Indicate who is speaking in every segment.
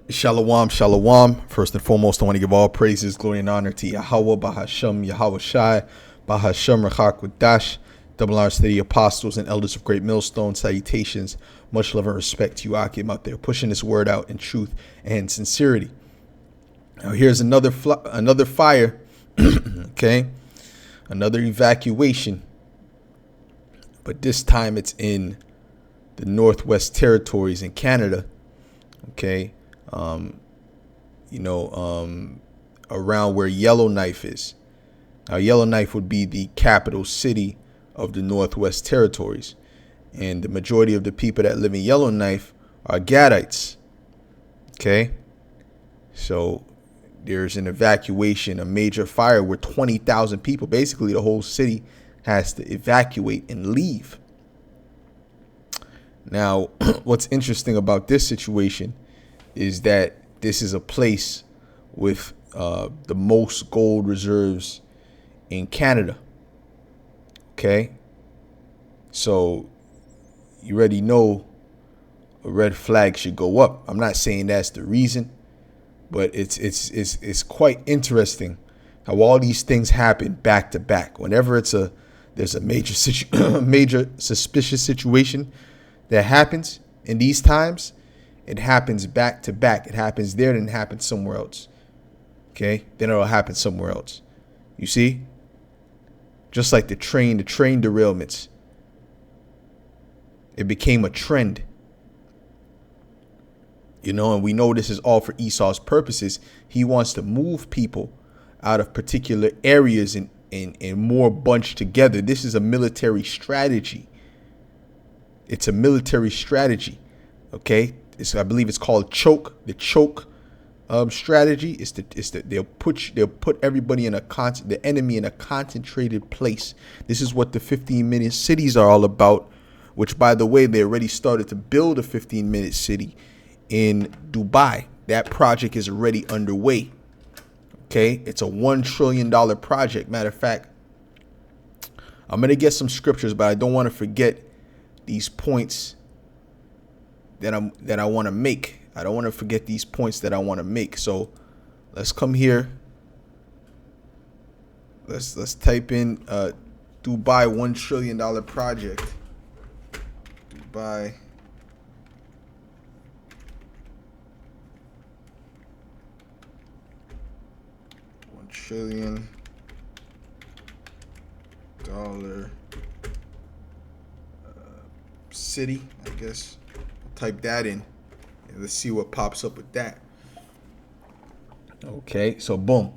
Speaker 1: Shalom, shalom. First and foremost, I want to give all praises, glory, and honor to Yahweh, Bahashem, Yahweh Shai, Bahashem, Rachak Wadash, double honors to the apostles and elders of Great Millstone. Salutations, much love and respect to you, Akim, out there, pushing this word out in truth and sincerity. Now, here's another fire, okay, another evacuation, but this time it's in the Northwest Territories in Canada, okay. Around where Yellowknife is. Now, Yellowknife would be the capital city of the Northwest Territories. And the majority of the people that live in Yellowknife are Gadites. Okay? So there's an evacuation, a major fire where 20,000 people, basically the whole city, has to evacuate and leave. Now, what's interesting about this situation is that this is a place with the most gold reserves in Canada. Okay, so you already know a red flag should go up. I'm not saying that's the reason, but it's quite interesting how all these things happen back to back. Whenever there's a major suspicious situation that happens in these times, it happens back to back. It happens there, then it happens somewhere else. Okay? Then it'll happen somewhere else. You see? Just like the train derailments. It became a trend. And we know this is all for Esau's purposes. He wants to move people out of particular areas and more bunched together. This is a military strategy. It's a military strategy. Okay? I believe it's called the choke strategy. They'll put everybody the enemy in a concentrated place. This is what the 15-minute cities are all about, which, by the way, they already started to build a 15-minute city in Dubai. That project is already underway. Okay, it's a $1 trillion project. Matter of fact, I'm gonna get some scriptures, but I don't want to forget these points that I want to make. I don't want to forget these points that I want to make. So let's come here. Let's type in Dubai $1 trillion project. Dubai $1 trillion city, I guess. Type that in and let's see what pops up with that. Okay, so boom.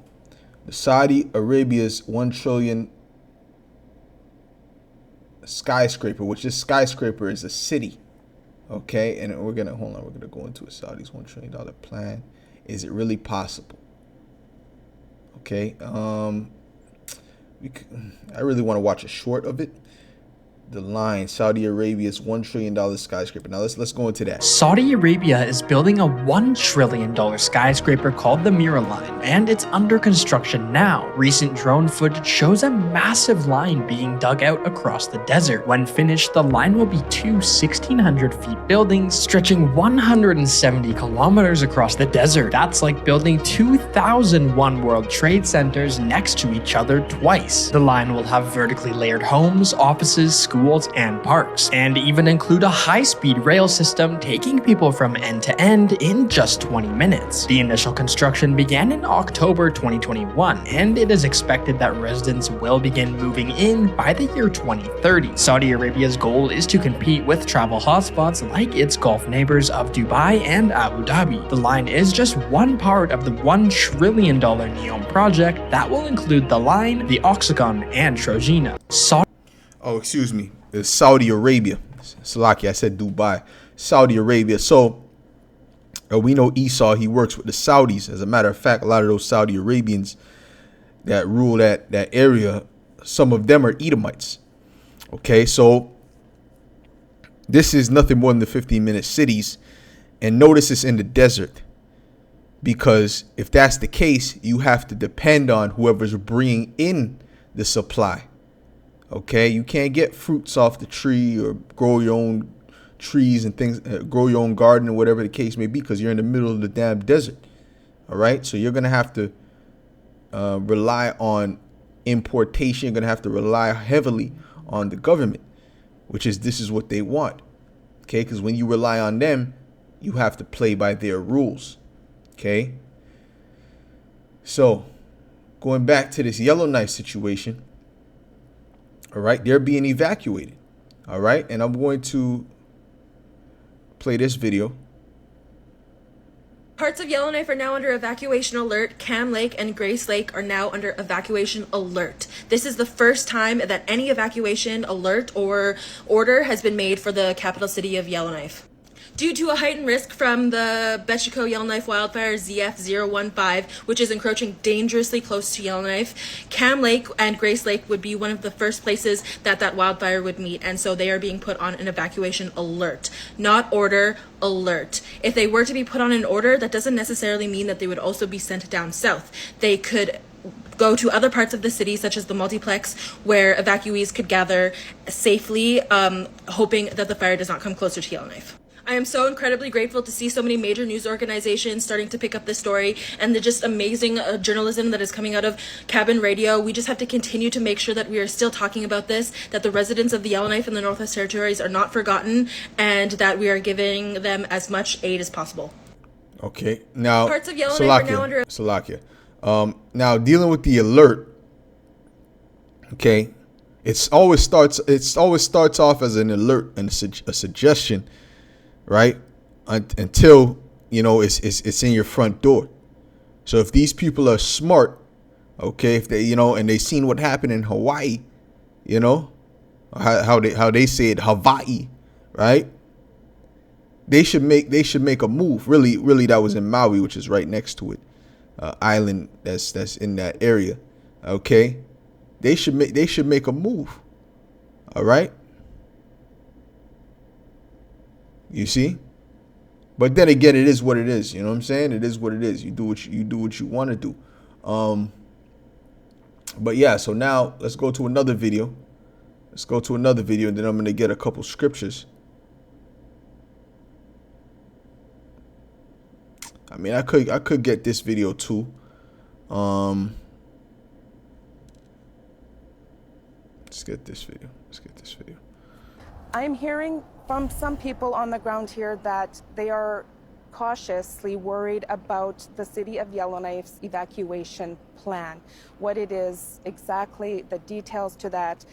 Speaker 1: The Saudi Arabia's $1 trillion skyscraper, which this skyscraper is a city. Okay, and we're gonna go into a Saudi's $1 trillion plan. Is it really possible? Okay, I really want to watch a short of it. The line, Saudi Arabia's $1 trillion skyscraper. Now let's go into that.
Speaker 2: Saudi Arabia is building a $1 trillion skyscraper called the Mirror Line, and it's under construction now. Recent drone footage shows a massive line being dug out across the desert. When finished, the line will be two 1,600 feet buildings stretching 170 kilometers across the desert. That's like building 2,000 One World Trade Centers next to each other twice. The line will have vertically layered homes, offices, schools, and parks, and even include a high-speed rail system taking people from end to end in just 20 minutes. The initial construction began in October 2021, and it is expected that residents will begin moving in by the year 2030. Saudi Arabia's goal is to compete with travel hotspots like its Gulf neighbors of Dubai and Abu Dhabi. The line is just one part of the $1 trillion NEOM project that will include the line, the Oxagon, and Trojena.
Speaker 1: Oh, excuse me. It's Saudi Arabia. Salaki, I said Dubai. Saudi Arabia. So we know Esau, he works with the Saudis. As a matter of fact, a lot of those Saudi Arabians that rule that area, some of them are Edomites. Okay, so this is nothing more than the 15-minute cities. And notice it's in the desert. Because if that's the case, you have to depend on whoever's bringing in the supply. Okay, you can't get fruits off the tree or grow your own trees and things, grow your own garden or whatever the case may be, because you're in the middle of the damn desert. All right. So you're going to have to rely on importation. You're going to have to rely heavily on the government, this is what they want. Okay. Because when you rely on them, you have to play by their rules. Okay. So going back to this Yellowknife situation. All right. They're being evacuated. All right. And I'm going to play this video.
Speaker 3: Parts of Yellowknife are now under evacuation alert. Cam Lake and Grace Lake are now under evacuation alert. This is the first time that any evacuation alert or order has been made for the capital city of Yellowknife. Due to a heightened risk from the Bechico Yellowknife wildfire ZF015, which is encroaching dangerously close to Yellowknife, Cam Lake and Grace Lake would be one of the first places that wildfire would meet, and so they are being put on an evacuation alert. Not order, alert. If they were to be put on an order, that doesn't necessarily mean that they would also be sent down south. They could go to other parts of the city, such as the multiplex, where evacuees could gather safely, hoping that the fire does not come closer to Yellowknife. I am so incredibly grateful to see so many major news organizations starting to pick up this story, and the just amazing journalism that is coming out of Cabin Radio. We just have to continue to make sure that we are still talking about this, that the residents of the Yellowknife and the Northwest Territories are not forgotten, and that we are giving them as much aid as possible.
Speaker 1: Okay, now
Speaker 3: parts of Yellowknife are now under
Speaker 1: Salakia. Now dealing with the alert. Okay, it always starts off as an alert and a suggestion, right? Until it's in your front door. So if these people are smart, okay, if they and they seen what happened in Hawaii, how they say it, Hawaii, right? They should make a move. Really, that was in Maui, which is right next to it, island that's in that area. Okay, they should make a move. All right. You see, but then again, it is what it is. You know what I'm saying? It is what it is. You do what you want to do. But yeah. So now let's go to another video. And then I'm gonna get a couple scriptures. I mean, I could get this video too. Let's get this video.
Speaker 4: I'm hearing from some people on the ground here that they are cautiously worried about the city of Yellowknife's evacuation plan. What it is exactly, the details to that,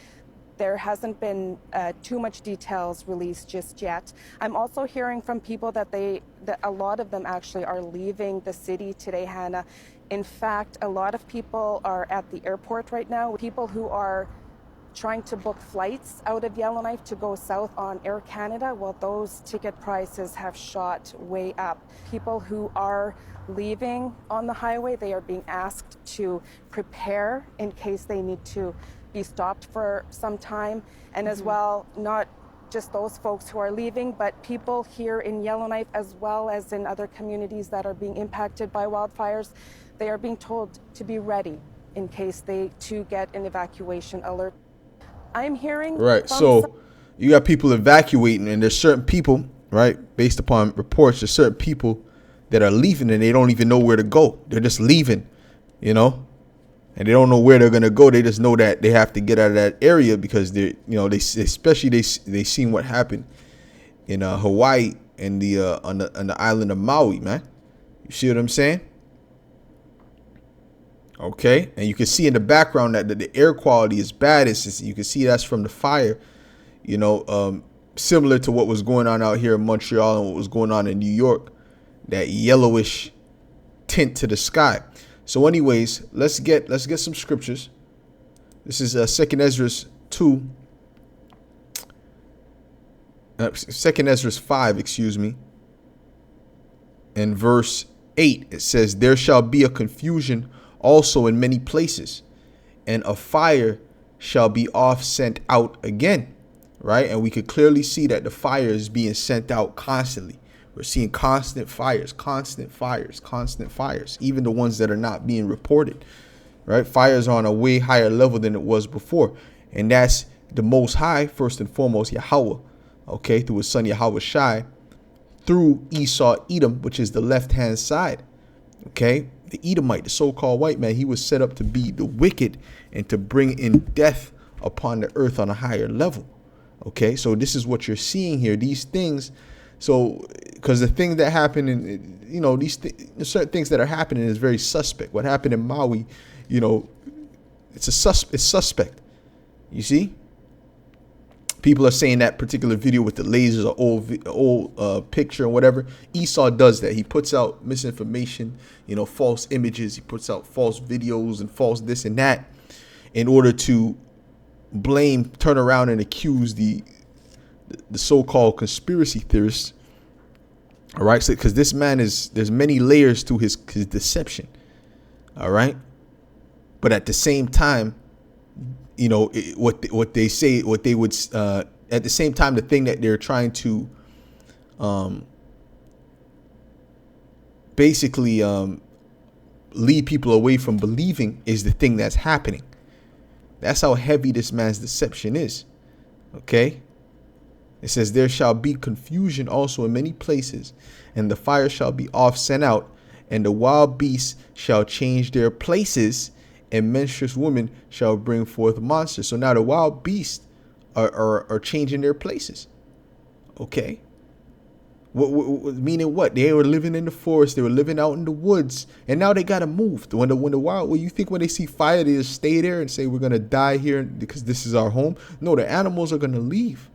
Speaker 4: there hasn't been too much details released just yet. I'm also hearing from people that a lot of them actually are leaving the city today, Hannah. In fact, a lot of people are at the airport right now. People who are trying to book flights out of Yellowknife to go south on Air Canada, well, those ticket prices have shot way up. People who are leaving on the highway, they are being asked to prepare in case they need to be stopped for some time. And as well, not just those folks who are leaving, but people here in Yellowknife, as well as in other communities that are being impacted by wildfires, they are being told to be ready in case they too get an evacuation alert. I'm hearing
Speaker 1: right. So you got people evacuating, and there's certain people, right? Based upon reports, there's certain people that are leaving and they don't even know where to go. They're just leaving, and they don't know where they're gonna go. They just know that they have to get out of that area because they seen what happened in Hawaii and on the island of Maui, man. You see what I'm saying? Okay, and you can see in the background that the air quality is bad. You can see that's from the fire, similar to what was going on out here in Montreal and what was going on in New York, that yellowish tint to the sky. So anyways, let's get some scriptures. This is 2 Ezra 2, 2 Ezra 5, excuse me. In verse 8, it says, "There shall be a confusion also in many places, and a fire shall be oft sent out again." Right? And we could clearly see that the fire is being sent out constantly. We're seeing constant fires, even the ones that are not being reported. Right? Fires are on a way higher level than it was before. And that's the Most High, first and foremost, Yahweh, okay, through his son Yahweh Shai, through Esau Edom, which is the left-hand side. Okay, the Edomite, the so-called white man, he was set up to be the wicked and to bring in death upon the earth on a higher level. Okay, so this is what you're seeing here. These things, so because the thing that happened in, certain things that are happening is very suspect. What happened in Maui, it's suspect. You see, people are saying that particular video with the lasers, or old picture and whatever. Esau does that. He puts out misinformation, false images. He puts out false videos and false this and that in order to turn around and accuse the so-called conspiracy theorists. All right, so because this man there's many layers to his deception. All right, but at the same time, what they say, what they would at the same time, the thing that they're trying to basically lead people away from believing is the thing that's happening. That's how heavy this man's deception is. Okay. It says, there shall be confusion also in many places, and the fire shall be oft sent out, and the wild beasts shall change their places, and menstruous women shall bring forth monsters. So now the wild beasts are changing their places. Okay. Meaning what? They were living in the forest. They were living out in the woods, and now they got to move. When you think when they see fire, they just stay there and say, we're going to die here because this is our home. No, the animals are going to leave.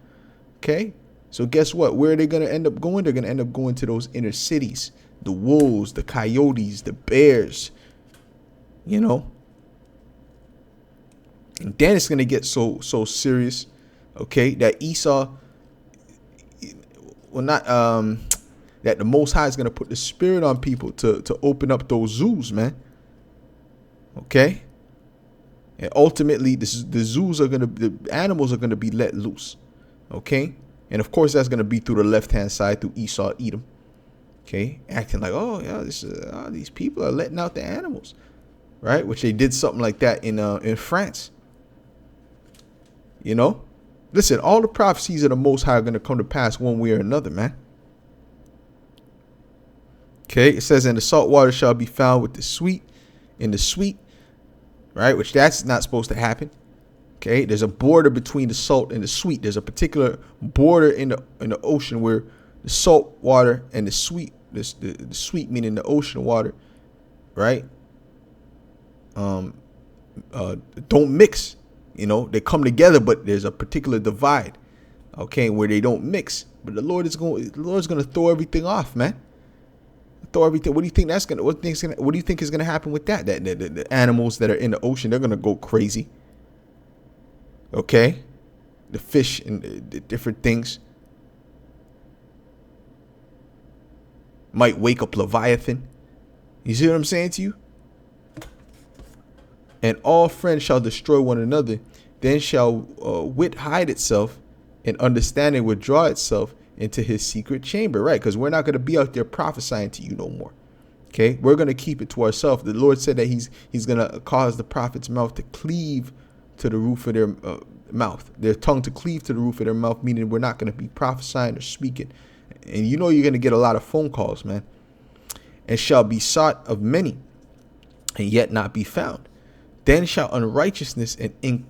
Speaker 1: Okay. So guess what? Where are they going to end up going? They're going to end up going to those inner cities, the wolves, the coyotes, the bears, and then it's going to get so serious. Okay. That Esau, that the Most High is going to put the spirit on people to open up those zoos, man. Okay. And ultimately, the animals are going to be let loose. Okay. And of course, that's going to be through the left-hand side, through Esau, Edom. Okay. Acting like, oh, yeah, these people are letting out the animals. Right. Which they did something like that in France. Listen, all the prophecies of the Most High are going to come to pass one way or another, man. Okay. It says, and the salt water shall be found with the sweet, right? Which that's not supposed to happen. Okay, there's a border between the salt and the sweet. There's a particular border in the ocean where the salt water and the sweet, the sweet meaning the ocean water, right? Don't mix. They come together, but there's a particular divide. Okay, where they don't mix. But the Lord's going to throw everything off, man. Throw everything. What do you think What do you think is gonna happen with that? That the animals that are in the ocean, they're gonna go crazy. Okay, the fish and the different things might wake up Leviathan. You see what I'm saying to you? And all friends shall destroy one another. Then shall wit hide itself, and understanding withdraw itself into his secret chamber. Right? Because we're not going to be out there prophesying to you no more. Okay, we're going to keep it to ourselves. The Lord said that he's going to cause the prophet's mouth to cleave to the roof of their mouth, their tongue to cleave to the roof of their mouth, meaning we're not going to be prophesying or speaking. And you're going to get a lot of phone calls, man. And shall be sought of many, and yet not be found. Then shall unrighteousness and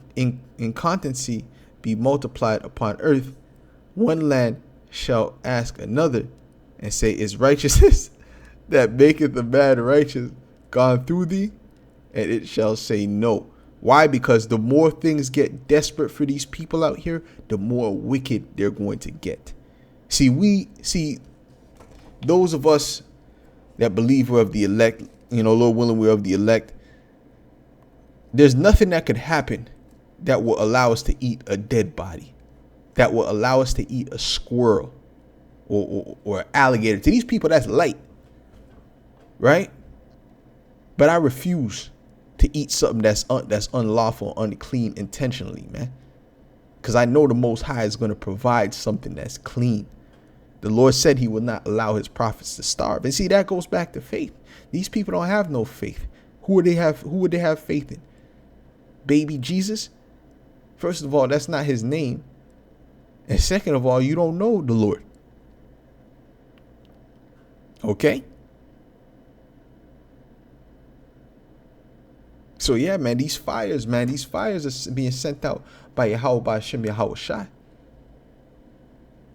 Speaker 1: incontinency be multiplied upon earth. One land shall ask another, and say, is righteousness that maketh a man righteous gone through thee? And it shall say, no. Why? Because the more things get desperate for these people out here, the more wicked they're going to get. See, those of us that believe we're of the elect, Lord willing, we're of the elect. There's nothing that could happen that will allow us to eat a dead body, that will allow us to eat a squirrel or an alligator. To these people, that's light, right? But I refuse to eat something that's unlawful, unclean intentionally, man. Because I know the Most High is going to provide something that's clean. The Lord said he will not allow his prophets to starve. And see, that goes back to faith. These people don't have no faith. Who would they have faith in? Baby Jesus? First of all, that's not his name. And second of all, you don't know the Lord. Okay? So yeah, man, these fires are being sent out by Yahweh, by Hashem Yahweh Shai,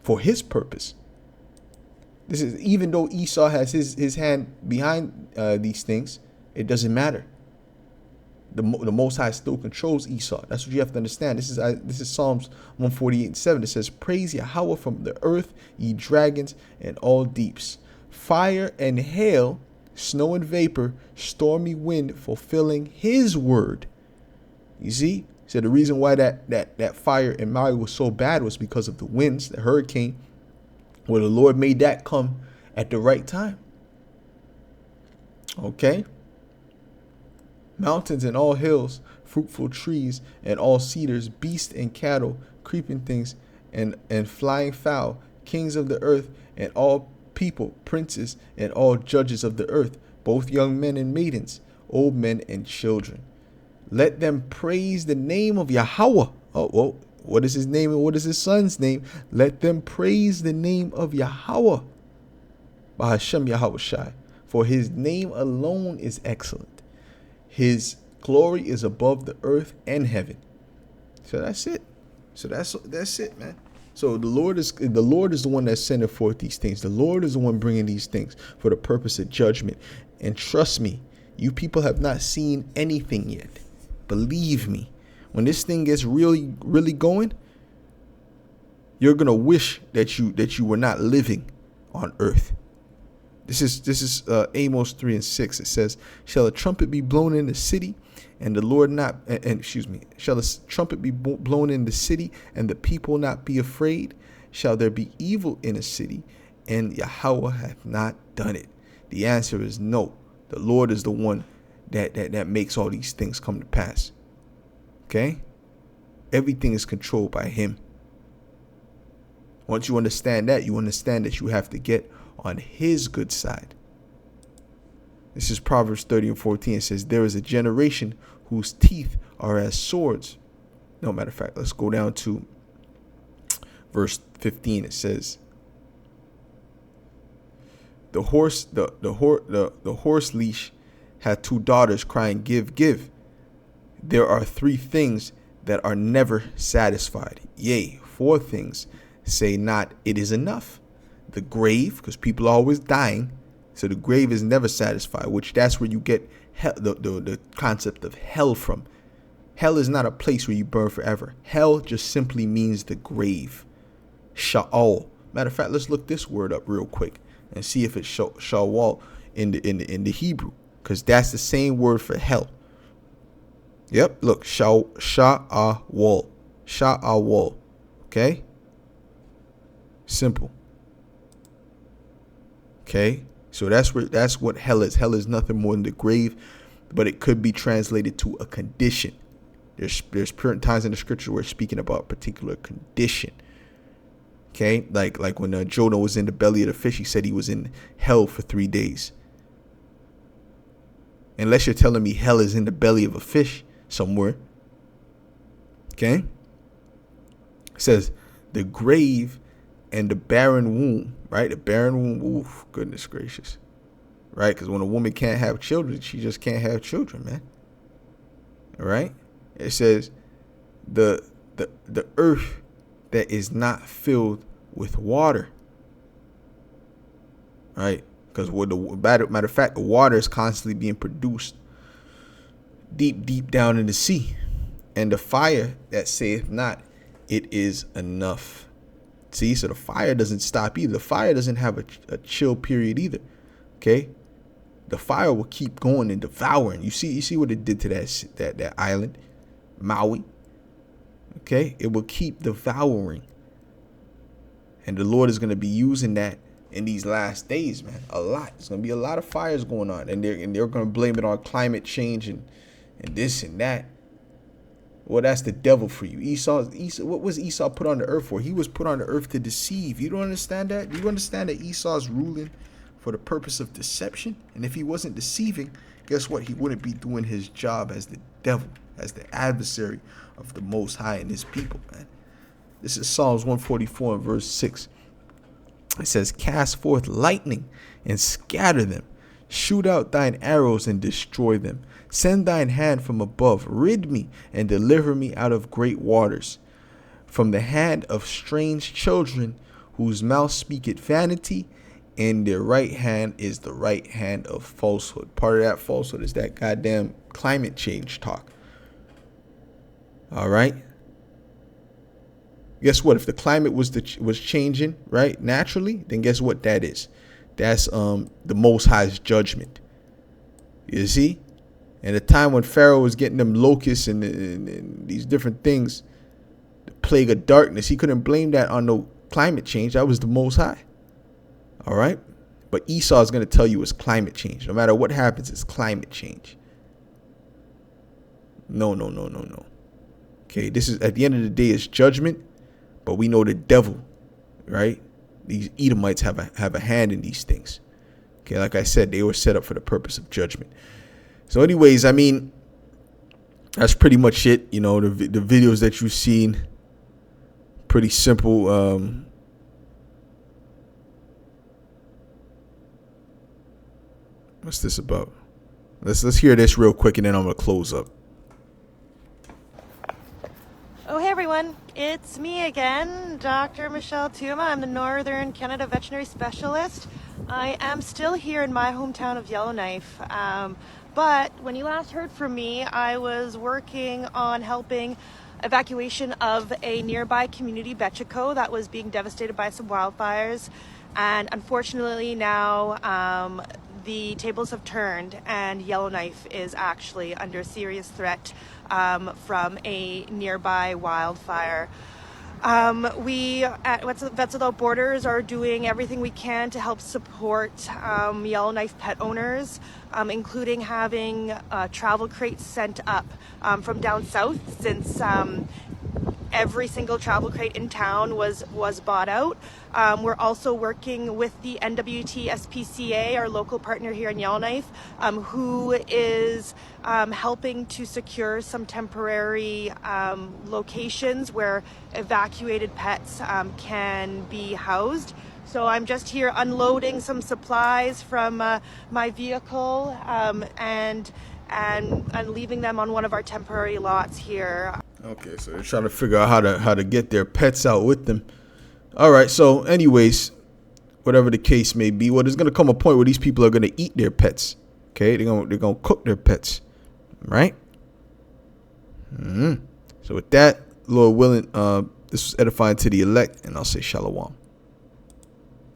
Speaker 1: for his purpose. This is, even though Esau has his hand behind these things, it doesn't matter. The Most High still controls Esau. That's what you have to understand. This is Psalms 148:7. It says, "Praise Yahweh from the earth, ye dragons and all deeps. Fire and hail, snow and vapor, stormy wind, fulfilling his word." You see? So the reason why that fire in Maui was so bad was because of the winds, the hurricane, where the Lord made that come at the right time. Okay? Mountains and all hills, fruitful trees and all cedars, beasts and cattle, creeping things and flying fowl, kings of the earth and all people, princes and all judges of the earth, both young men and maidens, old men and children. Let them praise the name of Yahweh. Oh, well, what is his name and what is his son's name? Let them praise the name of Yahweh, by Hashem Yahweh Shai, for his name alone is excellent. His glory is above the earth and heaven. So that's it. So that's it, man. So the Lord is the one that's sending forth these things. The Lord is the one bringing these things for the purpose of judgment. And trust me, you people have not seen anything yet. Believe me, when this thing gets really, really going, you're gonna wish that you were not living on earth. This is Amos 3:6. It says, "Shall a trumpet be blown in the city, and the Lord not? Shall a trumpet be blown in the city, and the people not be afraid? Shall there be evil in a city, and Yahweh hath not done it?" The answer is no. The Lord is the one that makes all these things come to pass. Okay? Everything is controlled by him. Once you understand that, you understand that you have to get on his good side. This is Proverbs 30:14. It says, "There is a generation whose teeth are as swords." No, matter of fact, let's go down to verse 15. It says, the horse leash had two daughters crying, "Give, give." There are three things that are never satisfied. Yea, four things say not, "It is enough." The grave, because people are always dying, so the grave is never satisfied, which that's where you get the concept of hell from. Hell is not a place where you burn forever. Hell just simply means the grave. Sha'al. Matter of fact, let's look this word up real quick and see if it's sha'al in the Hebrew, because that's the same word for hell. Yep, look, sha'awal. Sha'awal. Okay? Simple. Okay, so that's what hell is. Hell is nothing more than the grave, but it could be translated to a condition. There's certain times in the scripture where it's speaking about a particular condition. Okay, like when Jonah was in the belly of the fish, he said he was in hell for 3 days. Unless you're telling me hell is in the belly of a fish somewhere. Okay, it says the grave and the barren womb, right? The barren womb, oof, goodness gracious, right? Because when a woman can't have children, she just can't have children, man. All right? It says the earth that is not filled with water, right? Because matter of fact, the water is constantly being produced deep down in the sea, and the fire that saith not, "It is enough." See, so the fire doesn't stop either. The fire doesn't have a chill period either. Okay, the fire will keep going and devouring. You see what it did to that island, Maui. Okay, it will keep devouring, and the Lord is going to be using that in these last days, man. A lot. There's going to be a lot of fires going on, and they're going to blame it on climate change and this and that. Well, that's the devil for you. Esau, what was Esau put on the earth for? He was put on the earth to deceive. You don't understand that? You understand that Esau's ruling for the purpose of deception? And if he wasn't deceiving, guess what? He wouldn't be doing his job as the devil, as the adversary of the Most High and his people, man. This is Psalms 144 and verse 6. It says, cast forth lightning and scatter them. Shoot out thine arrows and destroy them. Send thine hand from above. Rid me and deliver me out of great waters. From the hand of strange children, whose mouth speaketh vanity, and their right hand is the right hand of falsehood. Part of that falsehood is that goddamn climate change talk. All right. Guess what? If the climate was changing, right, naturally, then guess what that is? That's the Most High's judgment. You see? And the time when Pharaoh was getting them locusts and these different things, the plague of darkness, he couldn't blame that on no climate change. That was the Most High. All right? But Esau is going to tell you it's climate change. No matter what happens, it's climate change. No. Okay, this is, at the end of the day, it's judgment. But we know the devil, right? These Edomites have a hand in these things. Okay, like I said, they were set up for the purpose of judgment. So anyways, I mean, that's pretty much it. You know, the videos that you've seen, pretty simple. What's this about? Let's hear this real quick, and then I'm gonna close up.
Speaker 5: Oh, hey everyone, it's me again, Dr. Michelle Tuma. I'm the Northern Canada Veterinary Specialist. I am still here in my hometown of Yellowknife, but when you last heard from me, I was working on helping evacuation of a nearby community, Betchico, that was being devastated by some wildfires, and unfortunately now the tables have turned and Yellowknife is actually under serious threat from a nearby wildfire. We at Vets Without Borders are doing everything we can to help support Yellowknife pet owners, including having travel crates sent up from down south, since every single travel crate in town was bought out. We're also working with the NWT SPCA, our local partner here in Yellowknife, who is helping to secure some temporary locations where evacuated pets can be housed. So I'm just here unloading some supplies from my vehicle and leaving them on one of our temporary lots here.
Speaker 1: Okay, so they're trying to figure out how to get their pets out with them. All right, so anyways, whatever the case may be, well, there's gonna come a point where these people are gonna eat their pets. Okay, they're gonna cook their pets, right? So with that, Lord willing, this was edifying to the elect, and I'll say shalom.